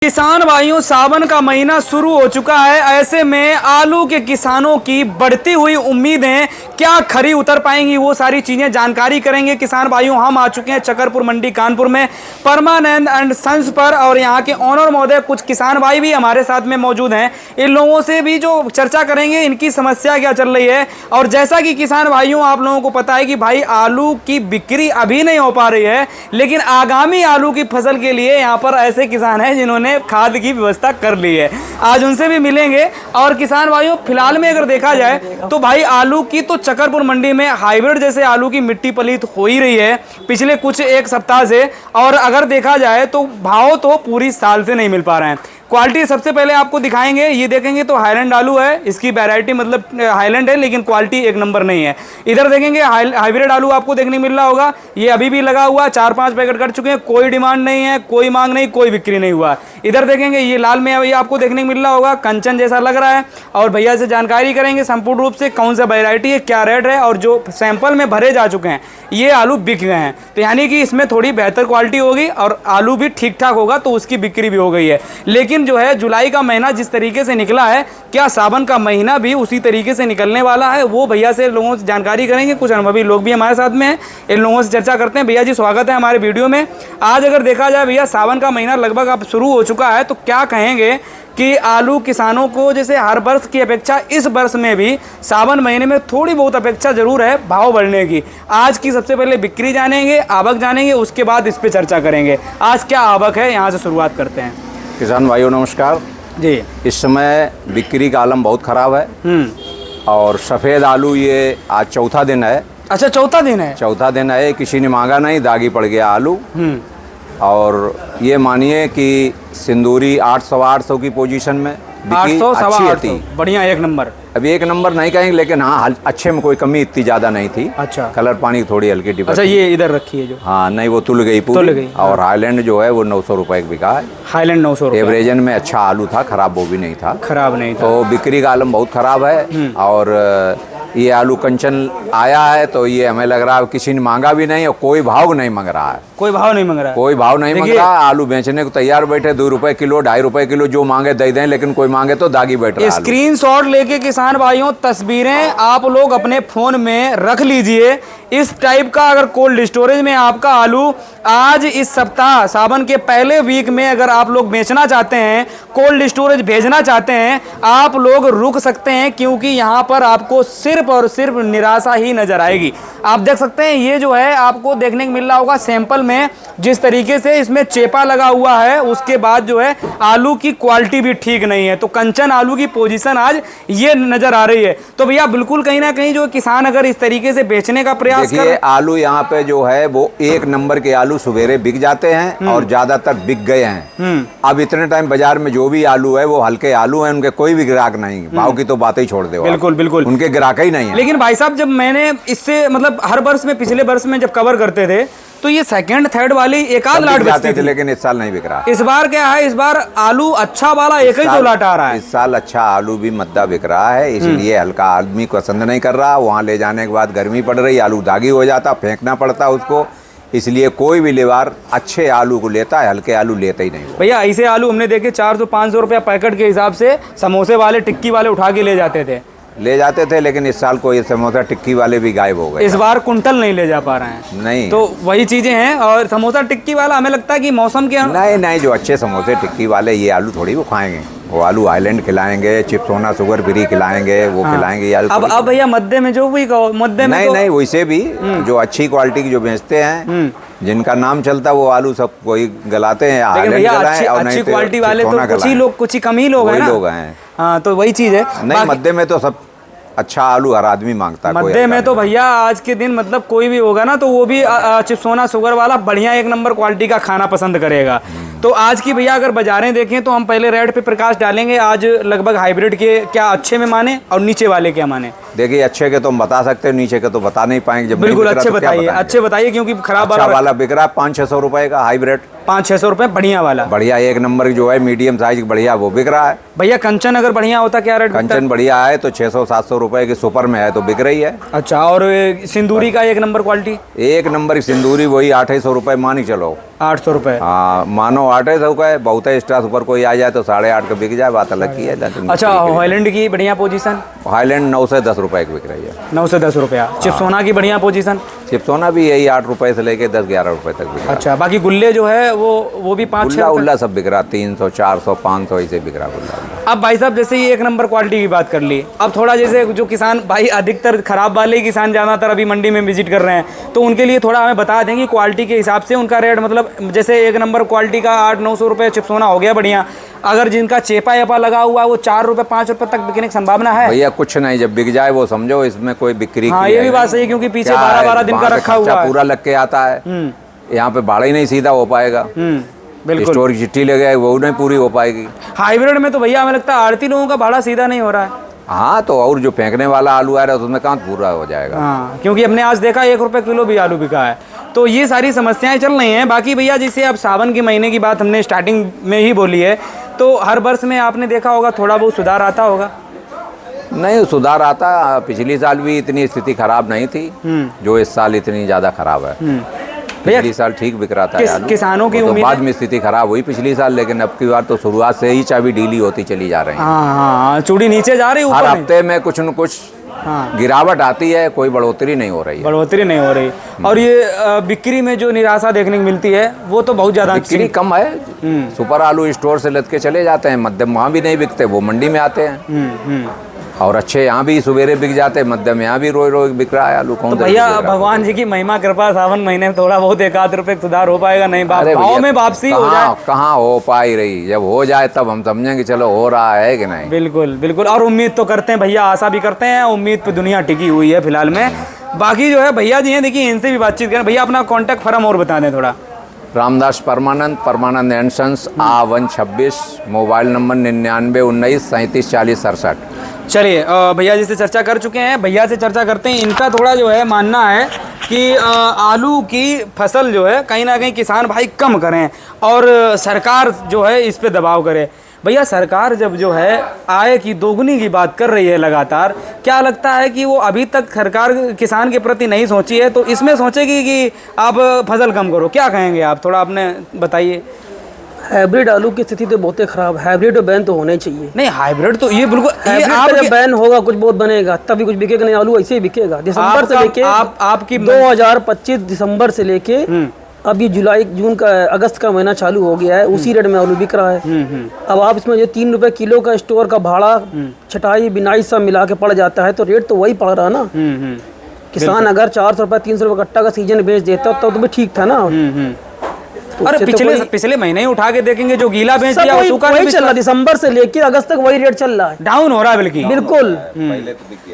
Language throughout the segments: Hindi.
किसान भाइयों, सावन का महीना शुरू हो चुका है। ऐसे में आलू के किसानों की बढ़ती हुई उम्मीदें क्या खरी उतर पाएंगी, वो सारी चीजें जानकारी करेंगे। किसान भाइयों, हम आ चुके हैं चकरपुर मंडी कानपुर में परमानंद एंड सन्स पर, और यहाँ के ऑनर महोदय कुछ किसान भाई भी हमारे साथ में मौजूद हैं। इन लोगों से भी जो चर्चा करेंगे, इनकी समस्या क्या चल रही है। और जैसा कि किसान भाइयों आप लोगों को पता है कि भाई आलू की बिक्री अभी नहीं हो पा रही है, लेकिन आगामी आलू की फसल के लिए यहाँ पर ऐसे किसान हैं जिन्होंने खाद की व्यवस्था कर ली है। आज उनसे भी मिलेंगे। और किसान भाइयों, फिलहाल में अगर देखा जाए तो भाई आलू की तो चकरपुर मंडी में हाइब्रिड जैसे आलू की मिट्टी पलीत हो ही रही है पिछले कुछ एक सप्ताह से। और अगर देखा जाए तो भाव तो पूरी साल से नहीं मिल पा रहे हैं। क्वालिटी सबसे पहले आपको दिखाएंगे। ये देखेंगे तो हाईलैंड आलू है, इसकी वैरायटी मतलब हाईलैंड है, लेकिन क्वालिटी एक नंबर नहीं है। इधर देखेंगे हाइब्रिड आलू आपको देखने मिल रहा होगा। ये अभी भी लगा हुआ, 4-5 पैकेट कर चुके हैं, कोई डिमांड नहीं है, कोई मांग नहीं, कोई बिक्री नहीं हुआ। इधर देखेंगे ये लाल में ये आपको देखने मिल रहा होगा, कंचन जैसा लग रहा है। और भैया से जानकारी करेंगे संपूर्ण रूप से कौन सा वैरायटी है, क्या रेट है, और जो सैंपल में भरे जा चुके हैं ये आलू बिक गए हैं, तो यानी कि इसमें थोड़ी बेहतर क्वालिटी होगी और आलू भी ठीक ठाक होगा, तो उसकी बिक्री भी हो गई है। लेकिन जो है जुलाई का महीना जिस तरीके से निकला है, क्या सावन का महीना भी उसी तरीके से निकलने वाला है, वो भैया से लोगों से जानकारी करेंगे। कुछ अनुभवी लोग भी हमारे साथ में हैं, इन लोगों से चर्चा करते हैं। भैया जी स्वागत है हमारे वीडियो में। आज अगर देखा जाए भैया, सावन का महीना लगभग अब शुरू हो चुका है, तो क्या कहेंगे कि आलू किसानों को जैसे हर वर्ष की अपेक्षा इस वर्ष में भी सावन महीने में थोड़ी बहुत अपेक्षा जरूर है भाव बढ़ने की। आज की सबसे पहले बिक्री जानेंगे, आवक जानेंगे, उसके बाद इस पे चर्चा करेंगे। आज क्या आवक है, यहाँ से शुरुआत करते हैं। किसान भाइयों नमस्कार जी। इस समय बिक्री का आलम बहुत खराब है और सफ़ेद आलू ये आज चौथा दिन है। अच्छा, चौथा दिन है? चौथा दिन है। किसी ने मांगा नहीं, दागी पड़ गया आलू। और ये मानिए कि सिंदूरी 800 की पोजीशन में बिकी, 800 बढ़िया, एक नंबर। अभी एक नंबर नहीं कहेंगे, लेकिन हाँ अच्छे में कोई कमी इतनी ज़्यादा नहीं थी। अच्छा, कलर पानी थोड़ी हल्की डिब्बा। अच्छा, ये इधर रखी है जो। हाँ नहीं, वो तुल गई पूरी। और हाईलैंड जो है वो 900 रुपए का बिका है। हाईलैंड 900 रुपए। एवरेजन में अच्छा आलू था, खराब वो भी नहीं था। खराब नहीं था। तो बिक्री का आलम बहुत खराब है। और ये आलू कंचन आया है तो ये हमें लग रहा है किसी ने मांगा भी नहीं और कोई भाव नहीं मांग रहा है। कोई भाव नहीं मांग रहा है? कोई भाव नहीं मांग रहा। आलू बेचने को तैयार बैठे, 2 रुपए किलो, 2.5 रुपए किलो, जो मांगे दे दें, लेकिन कोई मांगे तो दागी बैठ रहा है। स्क्रीनशॉट लेके किसान भाइयों तस्वीरें आप लोग अपने फोन में रख लीजिए। इस टाइप का अगर कोल्ड स्टोरेज में आपका आलू आज इस सप्ताह सावन के पहले वीक में अगर आप लोग बेचना चाहते हैं, कोल्ड स्टोरेज भेजना चाहते हैं, आप लोग रुक सकते हैं, क्योंकि यहाँ पर आपको सिर्फ और सिर्फ निराशा ही नजर आएगी। आप देख सकते हैं ये जो है आपको देखने को मिल रहा होगा सैंपल में, जिस तरीके से इसमें चेपा लगा हुआ है, उसके बाद जो है आलू की क्वालिटी भी ठीक नहीं है। तो कंचन आलू की पोजीशन आज ये नजर आ रही है। तो भैया बिल्कुल कहीं ना कहीं जो किसान अगर इस तरीके से बेचने का प्रयास कर, आलू यहाँ पे जो है वो एक नंबर के आलू सवेरे बिक जाते हैं और ज्यादातर बिक गए हैं। अब इतने टाइम बाजार में जो भी आलू है वो हल्के आलू हैं, उनके कोई भी ग्राहक नहीं। भाव की तो बातें ही छोड़ दे। बिल्कुल बिल्कुल, उनके ग्राहक ही नहीं है। लेकिन भाई साहब, जब मैंने इससे मतलब हर वर्ष में, पिछले वर्ष में जब कवर करते थे, तो ये सेकंड थर्ड वाली एक आध लाट जाते थे, लेकिन इस साल नहीं बिक रहा। इस बार क्या है, इस बार आलू अच्छा वाला एक ही 2 लाट आ रहा है। इस साल अच्छा आलू भी मद्दा बिक रहा है, इसलिए हल्का आदमी पसंद नहीं कर रहा। वहाँ ले जाने के बाद गर्मी पड़ रही, आलू दागी हो जाता, फेंकना पड़ता उसको। इसलिए कोई भी लेवार अच्छे आलू को लेता है, हल्के आलू लेते ही नहीं। भैया ऐसे आलू हमने देखे 400-500 रुपया पैकेट के हिसाब से समोसे वाले, टिक्की वाले उठा के ले जाते थे, लेकिन इस साल को ये समोसा टिक्की वाले भी गायब हो गए। इस बार कुंटल नहीं ले जा पा रहे हैं। नहीं, तो वही चीजें हैं। और समोसा टिक्की वाला हमें लगता है कि मौसम के नहीं, जो अच्छे समोसे टिक्की वाले ये आलू थोड़ी वो खाएंगे। वो आलू हाईलैंड खिलाएंगे, चिप्स होना शुगर फ्री खिलाएंगे, वो खिलाएंगे ये आलू। अब भैया मध्य में जो भी कहो, मध्य में नहीं, वैसे भी जो अच्छी क्वालिटी की जो बेचते हैं, जिनका नाम चलता वो आलू सब कोई गलाते हैं। लेकिन भैया अच्छी क्वालिटी वाले तो कुछ ही कम ही लोग हैं। हाँ, तो वही चीज है। नहीं, मध्य में तो सब अच्छा आलू हर आदमी मांगता है। मध्य में तो भैया आज के दिन मतलब कोई भी होगा ना, तो वो भी चिप्सोना शुगर वाला बढ़िया एक नंबर क्वालिटी का खाना पसंद करेगा। तो आज की भैया अगर बाजारें देखें तो हम पहले रेट पे प्रकाश डालेंगे। आज लगभग हाइब्रिड के क्या अच्छे में माने और नीचे वाले क्या माने? देखिए, अच्छे के तो हम बता सकते हैं, नीचे के तो बता नहीं पाएंगे। जब बिल्कुल अच्छे बताइए, अच्छे बताइए, क्योंकि खराब वाला बिक रहा है 500-600 रुपए का हाइब्रिड। 500-600 रुपए बढ़िया वाला, बढ़िया एक नंबर जो है मीडियम साइज बढ़िया वो बिक रहा है। भैया कंचन अगर बढ़िया होता क्या रेट? कंचन बढ़िया है तो 600-700 रुपए की सुपर में है तो बिक रही है। अच्छा, और सिंदूरी का एक नंबर क्वालिटी? एक नंबर की सिंदूरी वही 800 रुपए मान ही चलो। 800 रुपए? हाँ मानो 9-8 का है, बहुत है स्टार सुपर कोई आ जाए तो 8.5 का बिक जाए, बात अलग की है। अच्छा, हॉलैंड की बढ़िया पोजीशन? हाईलैंड 9 से 10 रुपए की बिक रही है। 9 से 10 रुपया। चिप्सोना की बढ़िया पोजीशन? चिप्सोना भी यही 8 रुपए से लेके 10-11 रुपए तक बिक रहा है। अच्छा, बाकी गुल्ले जो है वो भी 5-6 उल्ला सब बिक रहा, 300, 400, 500 ऐसे बिक रहा गुल्ला। अब भाई साहब जैसे ये 1 नंबर क्वालिटी की बात कर ली, अब थोड़ा जैसे जो किसान भाई अधिकतर खराब वाले किसान ज़्यादातर अभी मंडी में विजिट कर रहे हैं, तो उनके लिए थोड़ा हमें बता दें कि क्वालिटी के हिसाब से उनका रेट, मतलब जैसे 1 नंबर क्वालिटी का 800-900 रुपये चिप्सोना हो गया बढ़िया, अगर जिनका चेपा येपा लगा हुआ है वो 4 रुपये 5 रुपये तक बिकने की संभावना है? भैया कुछ नहीं, जब बिक जाए वो समझो इसमें कोई बिक्री। हाँ, ये भी बात सही है, क्योंकि पीछे 12-12 दिन का रखा हुआ है, पूरा लग के आता है। यहाँ पे भाड़ा ही नहीं सीधा हो पाएगा। बिल्कुल। स्टोर की चिट्ठी लगे वो नहीं पूरी हो पाएगी। हाइब्रिड में तो भैया हमें लगता है आड़ती लोगों का भाड़ा सीधा नहीं हो रहा है। हाँ, तो और जो फेंकने वाला आलू आ रहा है उसमें कहाँ पूरा हो जाएगा। हाँ, क्योंकि हमने आज देखा 1 रुपये किलो भी आलू बिका है, तो ये सारी समस्याएं चल रही हैं। बाकी भैया जैसे अब सावन के महीने की बात हमने स्टार्टिंग में ही बोली है, तो हर वर्ष में आपने देखा होगा थोड़ा बहुत सुधार आता होगा? नहीं, सुधार आता, पिछली साल भी इतनी स्थिति खराब नहीं थी जो इस साल इतनी ज़्यादा खराब है। पिछली साल ठीक बिक रहा था आलू, किसानों की तो बाद में स्थिति खराब हुई पिछली साल, लेकिन अब की बार तो शुरुआत से ही चाबी ढीली होती चली जा रही है। हाँ, चूड़ी नीचे जा रही है, हर ऊपर हफ्ते में कुछ न कुछ गिरावट आती है, कोई बढ़ोतरी नहीं हो रही है। बढ़ोतरी नहीं हो रही। और ये बिक्री में जो निराशा देखने को मिलती है वो तो बहुत ज़्यादा बिक्री कम है। सुपर आलू स्टोर से लद के चले जाते हैं, मध्यम वहाँ भी नहीं बिकते, वो मंडी में आते हैं। और अच्छे यहाँ भी सवेरे बिक जाते हैं, मध्यम यहाँ भी रोज रोज बिक रहा है आलू। कौन तो भैया भगवान जी की महिमा कृपा, सावन महीने में थोड़ा बहुत 1-8 रुपये सुधार हो पाएगा? नहीं, भाव में वापसी हो जाए? कहाँ हो पाई रही, जब हो जाए तब हम समझेंगे चलो हो रहा है कि नहीं। बिल्कुल बिल्कुल। और उम्मीद तो करते हैं भैया, आशा भी करते हैं, उम्मीद पे दुनिया टिकी हुई है फिलहाल में। बाकी जो है भैया जी हैं, देखिए इनसे भी बातचीत करें। भैया अपना कॉन्टैक्ट फॉर्म और बता दें थोड़ा। Ramdas Parmanand and sons, A1 26, mobile number 99 19 37 40 67। चलिए भैया जी से चर्चा कर चुके हैं, भैया से चर्चा करते हैं। इनका थोड़ा जो है मानना है कि आलू की फसल जो है कहीं ना कहीं किसान भाई कम करें और सरकार जो है इस पे दबाव करे। भैया सरकार जब जो है आय की दोगुनी की बात कर रही है लगातार, क्या लगता है कि वो अभी तक सरकार किसान के प्रति नहीं सोची है, तो इसमें सोचेगी कि आप फसल कम करो? क्या कहेंगे आप, थोड़ा आपने बताइए। हाइब्रिड आलू की स्थिति तो बहुत ही खराब है। हाइब्रिड बैन तो होने चाहिए। नहीं, हाइब्रिड तो ये बिल्कुल, हाइब्रिड जब बैन होगा कुछ बहुत बनेगा तभी कुछ बिकेगा, नहीं आलू ऐसे ही बिकेगा। दिसंबर से लेके आपकी 2025 दिसंबर से लेके अब ये जुलाई जून का अगस्त का महीना चालू हो गया है, उसी रेट में आलू बिक रहा है। अब आप इसमें जो 3 रुपए किलो का स्टोर का भाड़ा, छटाई बिनाई सब मिला के पड़ जाता है, तो रेट तो वही पड़ रहा है ना। किसान अगर 400 रुपये 300 रुपये कट्टा का सीजन बेच देता तो भी ठीक था ना। अरे पिछले महीने ही उठा के देखेंगे, जो गीला बेच दिया वो सूखा नहीं चल रहा। दिसंबर से लेकर अगस्त तक वही रेट चल रहा है, डाउन हो रहा है बिल्कुल।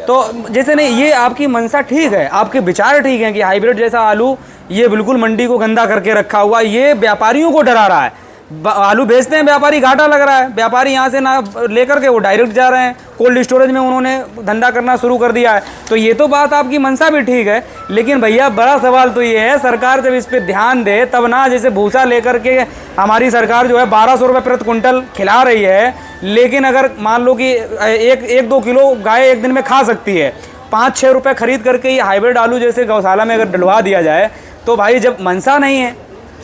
तो जैसे नहीं, ये आपकी मंशा ठीक है, आपके विचार ठीक है कि हाइब्रिड जैसा आलू ये बिल्कुल मंडी को गंदा करके रखा हुआ, ये व्यापारियों को डरा रहा है। आलू बेचते हैं व्यापारी, घाटा लग रहा है, व्यापारी यहाँ से ना लेकर के वो डायरेक्ट जा रहे हैं, कोल्ड स्टोरेज में उन्होंने धंधा करना शुरू कर दिया है। तो ये तो बात आपकी मंशा भी ठीक है, लेकिन भैया बड़ा सवाल तो ये है, सरकार जब इस पे ध्यान दे तब ना। जैसे भूसा लेकर के हमारी सरकार जो है 1200 रुपये प्रति कुंटल खिला रही है, लेकिन अगर मान लो कि 1-2 किलो गाय एक दिन में खा सकती है, 5-6 रुपये खरीद करके ये हाइब्रिड आलू जैसे गौशाला में अगर डलवा दिया जाए, तो भाई जब मंशा नहीं है,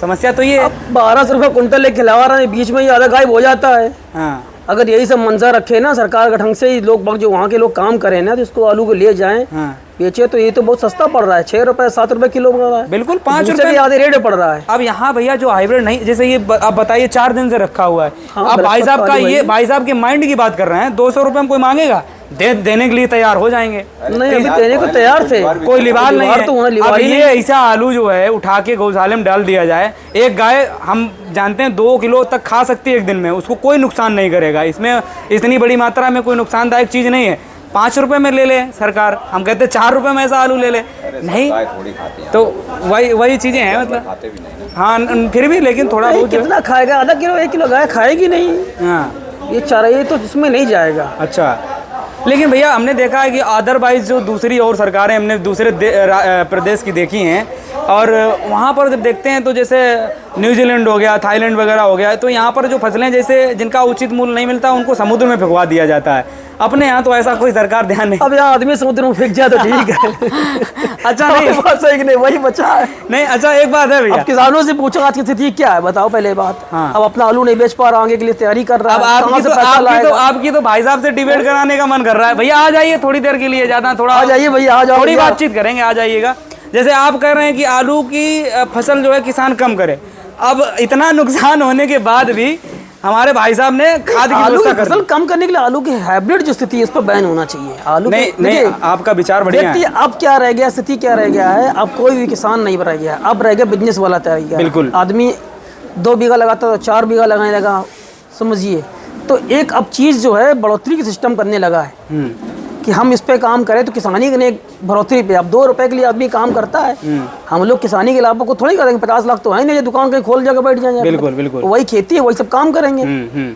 समस्या तो ये है। 1200 रुपये कुंटल लेके खिलावा रहा है, बीच में ही आधा गायब हो जाता है। हाँ, अगर यही सब मंशा रखे ना सरकार का, ढंग से ही लोग जो वहाँ के लोग काम करें ना, तो इसको आलू को ले जाएं, बेचे, तो ये तो बहुत सस्ता पड़ रहा है। 6 रुपये 7 रुपये किलो पड़ रहा है, बिल्कुल 5 रुपये आधे रेट पड़ रहा है। अब यहाँ भैया जो हाइब्रिड नहीं, जैसे ये आप बताइए 4 दिन से रखा हुआ है। अब भाई साहब का ये, भाई साहब के माइंड की बात कर रहे हैं, 200 रुपये में कोई मांगेगा, देने के लिए तैयार हो जाएंगे। नहीं, अभी देने को तैयार थे, कोई लिवाल नहीं है। तो अब ये ऐसा आलू जो है उठा के गौशाले में डाल दिया जाए, एक गाय हम जानते हैं 2 किलो तक खा सकती है एक दिन में, उसको कोई नुकसान नहीं करेगा। इसमें इतनी बड़ी मात्रा में कोई नुकसानदायक चीज़ नहीं है। 5 रुपये में ले ले सरकार, हम कहते हैं 4 रुपये में ऐसा आलू ले ले, नहीं तो वही चीज़ें हैं, मतलब हाँ फिर भी, लेकिन थोड़ा बहुत कितना खाएगा, आधा किलो 1 किलो गाय खाएगी नहीं। हाँ, ये चारा ये तो इसमें नहीं जाएगा। अच्छा, लेकिन भैया हमने देखा है कि अदरवाइज जो दूसरी और सरकारें हमने दूसरे प्रदेश की देखी हैं, और वहाँ पर जब देखते हैं तो जैसे न्यूजीलैंड हो गया, थाईलैंड वगैरह हो गया, तो यहाँ पर जो फसलें जैसे जिनका उचित मूल्य नहीं मिलता उनको समुद्र में फेंकवा दिया जाता है। अपने यहाँ तो ऐसा कोई सरकार ध्यान नहीं। अब यहाँ आदमी समुद्र में फेंक जाए तो ठीक है। अच्छा नहीं बात सही कि नहीं, वही बचा है। नहीं, अच्छा एक बात है भैया, अब किसानों से पूछो आज की स्थिति क्या है, बताओ पहले बात। हाँ। अब अपना आलू नहीं बेच पा रहा, आगे के लिए तैयारी कर रहा अब है, कहाँ से पैसा लाएगा? आपकी तो भाई साहब से डिबेट कराने का मन कर रहा है। भैया आ जाइए थोड़ी देर के लिए, ज्यादा थोड़ा आ जाइए भैया, आ जाओ थोड़ी भैया। बातचीत करेंगे, आ जाइएगा। जैसे आप कह रहे हैं कि आलू की फसल जो है किसान कम करे, अब इतना नुकसान होने के बाद भी हमारे भाई साहब ने खाद की आलू व्यवस्था की कर फसल दी। कम करने के लिए आलू की हाइब्रिड जो स्थिति है, इस पर बैन होना चाहिए। आलू नहीं के- नहीं, देखिए, आपका विचार बढ़िया देखिए है। अब क्या रह गया, स्थिति क्या रह गया है, अब कोई भी किसान नहीं रह गया, अब रह गया बिजनेस वाला रह गया। बिल्कुल। आदमी 2 बीघा लगाता तो 4 बीघा लगाने लगा, समझिए। तो एक अब चीज़ जो है बढ़ोतरी की सिस्टम करने लगा है कि हम इस पे काम करें तो किसानी के लिए बढ़ोतरी पे। अब 2 रुपए के लिए आदमी काम करता है, हम लोग किसानी के लाभों को थोड़ी करेंगे। 50 लाख तो है नहीं, ये दुकान कहीं खोल जाकर बैठ जाएंगे। बिल्कुल, बिल्कुल। वही खेती है, वही सब काम करेंगे।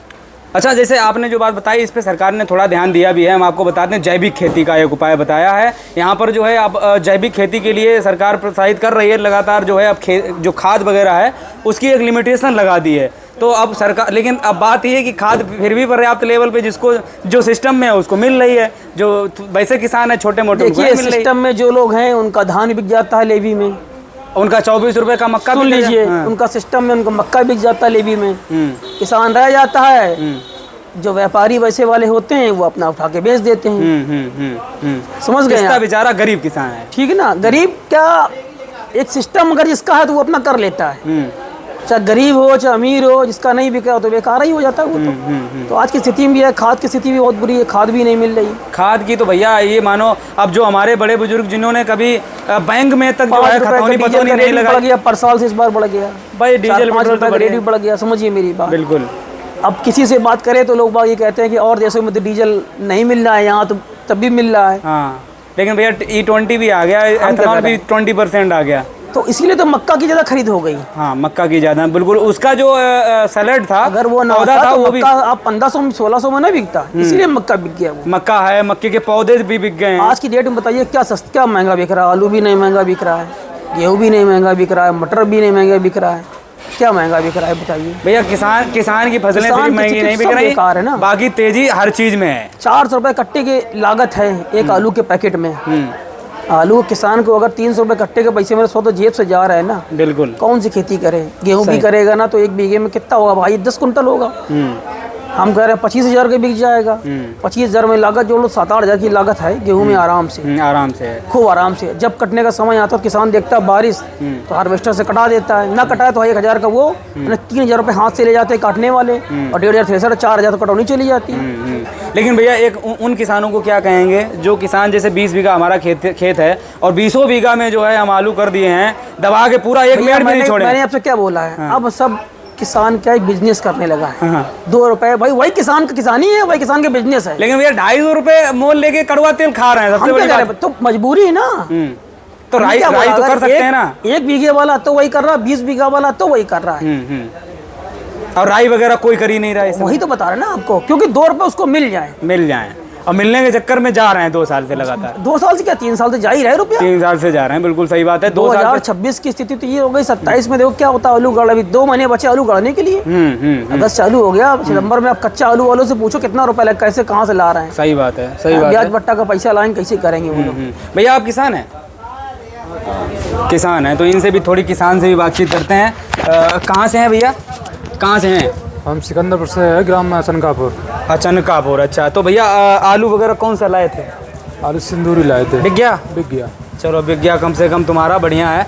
अच्छा, जैसे आपने जो बात बताई इस पे सरकार ने थोड़ा ध्यान दिया भी है। हम आपको बताते हैं जैविक खेती का एक उपाय बताया है यहाँ पर जो है। अब जैविक खेती के लिए सरकार प्रोत्साहित कर रही है लगातार जो है। अब जो खाद वगैरह है उसकी एक लिमिटेशन लगा दी है। तो अब सरकार, लेकिन अब बात ये है कि खाद फिर भी पर्याप्त लेवल पे जिसको जो सिस्टम में है उसको मिल रही है। जो वैसे किसान है छोटे मोटे उनको देखिए नहीं मिल रही। सिस्टम में जो लोग हैं उनका धान बिक जाता है लेवी में, उनका 24 रुपए का मक्का सुन भी लीजिए, उनका सिस्टम में उनका मक्का बिक जाता है लेवी में, किसान रह जाता है। जो व्यापारी वैसे वाले होते हैं वो अपना उठा के बेच देते हैं। समझ गए किसका आप? बेचारा गरीब किसान है। ठीक है ना, गरीब क्या, एक सिस्टम अगर जिसका है तो वो अपना कर लेता है। चाहे गरीब हो चाहे अमीर हो, जिसका नहीं बिका हो तो बेकार ही हो जाता है वो। तो आज की स्थिति में भी है, खाद की स्थिति भी बहुत बुरी है, खाद भी नहीं मिल रही। खाद की तो भैया ये मानो, अब जो हमारे बड़े बुजुर्ग जिन्होंने कभी बैंक में तक जो है 5 रुपए खतौनी का पतौनी डीजल नहीं बढ़ लगाई। गया, पर साल से इस बार बढ़ गया भाई डीजल 5 पेट्रोल रुपए तो का रेट भी बढ़िया। बढ़ गया, समझिए मेरी बात। बिल्कुल। अब किसी से बात करें तो लोग बाग ये कहते हैं कि और देशों में तो डीजल नहीं मिल रहा है, यहाँ तो तब भी मिल रहा है। हाँ, लेकिन भैया E20 भी आ गया, एथेनॉल भी 20% आ गया। तो इसीलिए तो मक्का की ज़्यादा खरीद हो गई। हाँ, मक्का की ज़्यादा, बिल्कुल। उसका जो सैलेड था, अगर वो ना पौधा होता था, तो वो भी मक्का आप 1500 1600 में नहीं बिकता, इसीलिए मक्का बिक गया वो। मक्का है, मक्के के पौधे भी बिक गए हैं। आज की डेट में बताइए क्या सस्ता क्या महंगा बिक रहा है। आलू भी नहीं महंगा बिक रहा है, गेहूँ भी नहीं महंगा बिक रहा है, मटर भी नहीं महंगा बिक रहा है, क्या महंगा बिक रहा है बताइए। भैया किसान की फसलें किसान सिर्फ की महंगी नहीं बिक सब रही, बेकार है ना। बाकी तेजी हर चीज में है। 400 रुपये कट्टे की लागत है एक आलू के पैकेट में। आलू किसान को अगर 300 रुपये कट्टे के पैसे मेरे 100 तो जेब से जा रहा है ना। बिल्कुल। कौन सी खेती करे, गेहूं भी करेगा ना तो 1 बीघे में कितना होगा भाई, 10 कुंटल होगा। हम कह रहे हैं 25,000 के बिक जाएगा। 25,000 में लागत जोड़ लो, 7-8 हज़ार की लागत है गेहूं में आराम से, आराम से है। खूब आराम से। जब कटने का समय आता है किसान देखता है बारिश तो हार्वेस्टर से कटा देता है, ना कटाए तो 1,000 का वो 3,000 रुपये हाथ से ले जाते हैं काटने वाले, और 1,500 थ्रेसर, 4,000 तो कटौनी चली जाती है। लेकिन भैया एक उन किसानों को क्या कहेंगे जो किसान जैसे 20 बीघा हमारा खेत है और 20 बीघा में जो है हम आलू कर दिए हैं दबा के, पूरा 1 मिनट भी नहीं छोड़े। मैंने आपसे क्या बोला है, अब सब किसान क्या बिजनेस करने लगा है। 2 रुपए भाई, वही किसान का किसानी है, वही किसान के बिजनेस है। लेकिन भैया 250 रुपए मोल लेके कड़वा तेल खा रहे हैं, सबसे हम बड़ी क्या बात। करें, तो मजबूरी है ना। तो राई क्या बोला, तो कर अगर सकते हैं ना। 1 बीघे वाला तो वही कर रहा है, 20 बीघा वाला तो वही कर रहा है। और राई वगैरह कोई कर ही नहीं रहा है, वही तो बता रहे ना आपको, क्योंकि 2 रुपए उसको मिल जाए। मिल जाए, और मिलने के चक्कर में जा रहे हैं 2 साल से लगातार। 2 साल से क्या 3 साल से जा ही रहे रुपया। 3 साल से जा रहे हैं, बिल्कुल सही बात है। 2 साल 2026 की स्थिति तो ये हो गई। 27 में देखो क्या होता है, आलू गड़, अभी 2 महीने बचे आलू गड़ने के लिए। अगस्त चालू हो गया, सितंबर में आप कच्चा आलू वालों से पूछो कितना रुपया लग, कैसे कहाँ से ला रहे हैं। सही बात है, सही बात ब्याज है। बट्टा का पैसा लाएंगे, कैसे करेंगे वो लोग। भैया आप किसान हैं? किसान हैं, तो इनसे भी थोड़ी किसान से भी बातचीत करते हैं। कहाँ से हैं भैया, कहाँ से हैं? हम सिकंदरपुर से है, ग्राम चनकापुर। चनकापुर। अच्छा, तो भैया आलू वगैरह कौन सा लाए थे? आलू सिंदूरी लाए थे। बिक गया? बिक गया। चलो बिक गया, कम से कम तुम्हारा बढ़िया है।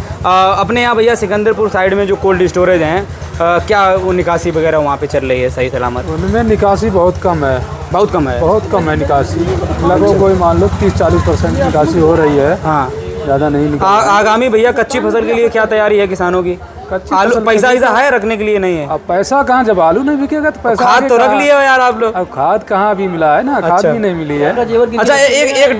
अपने यहाँ भैया सिकंदरपुर साइड में जो कोल्ड स्टोरेज हैं, क्या वो निकासी वगैरह वहाँ पे चल रही है सही सलामत? उनमें निकासी बहुत कम है। बहुत कम है? बहुत कम है निकासी, लगभग कोई मान लो 30-40% निकासी हो रही है। हाँ, ज़्यादा नहीं निकासी। आगामी भैया कच्ची फसल के लिए क्या तैयारी है किसानों की? कच्ची आलू फसल पैसा ऐसा है रखने के लिए? नहीं है। अब पैसा कहाँ, जब आलू नहीं बिकेगा तो पैसा खाद आगे तो रख कहाँ? लिए हो यार आप लोग। अब खाद कहाँ भी मिला है ना, खाद अच्छा। भी नहीं मिली है। अच्छा, एक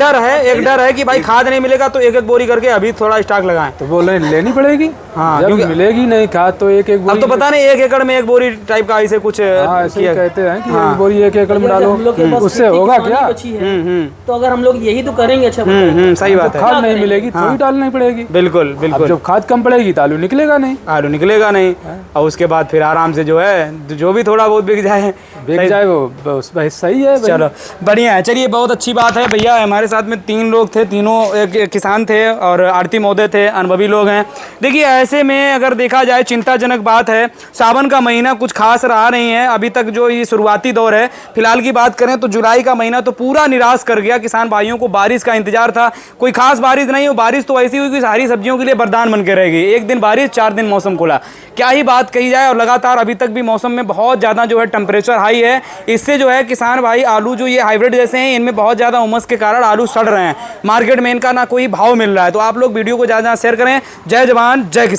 डर है कि भाई खाद नहीं मिलेगा तो एक बोरी करके अभी थोड़ा स्टॉक लगाएं। तो बोले लेनी पड़ेगी। हाँ, जब क्योंकि मिलेगी नहीं खाद तो एक अब तो पता नहीं 1 एकड़ में 1 बोरी टाइप का ऐसे कुछ हाँ, ऐसे ही किया। कहते हैं कि हाँ। 1 बोरी 1 एकड़ में डालो, उससे होगा क्या? तो अगर हम लोग यही तो करेंगे, अच्छा सही बात है। खाद नहीं मिलेगी थोड़ी डालनी पड़ेगी। बिल्कुल अब बिल्कुल। जब खाद कम पड़ेगी तो आलू निकलेगा नहीं। आलू निकलेगा नहीं, और उसके बाद फिर आराम से जो है जो भी थोड़ा बहुत बिक जाए बिक जाए वो बस भाई सही है भाई। चलो बढ़िया है। चलिए बहुत अच्छी बात है भैया। हमारे साथ में 3 लोग थे, तीनों किसान थे और आड़ती महोदय थे, अनुभवी लोग हैं। देखिए ऐसे में अगर देखा जाए चिंताजनक बात है, सावन का महीना कुछ खास रहा नहीं है अभी तक, जो ये शुरुआती दौर है। फिलहाल की बात करें तो जुलाई का महीना तो पूरा निराश कर गया किसान भाइयों को। बारिश का इंतजार था, कोई खास बारिश नहीं हो, बारिश तो ऐसी हुई कि सारी सब्जियों के लिए वरदान बन के रह गई। एक दिन बारिश, 4 दिन मौसम खुला, क्या ही बात कही जाए। और लगातार अभी तक भी मौसम में बहुत ज़्यादा जो है टेम्परेचर हाई है। इससे जो है किसान भाई आलू जो ये हाइब्रिड जैसे हैं इनमें बहुत ज़्यादा उमस के कारण आलू सड़ रहे हैं, मार्केट में इनका ना कोई भाव मिल रहा है। तो आप लोग वीडियो को ज़्यादा शेयर करें। जय जवान जय किसान।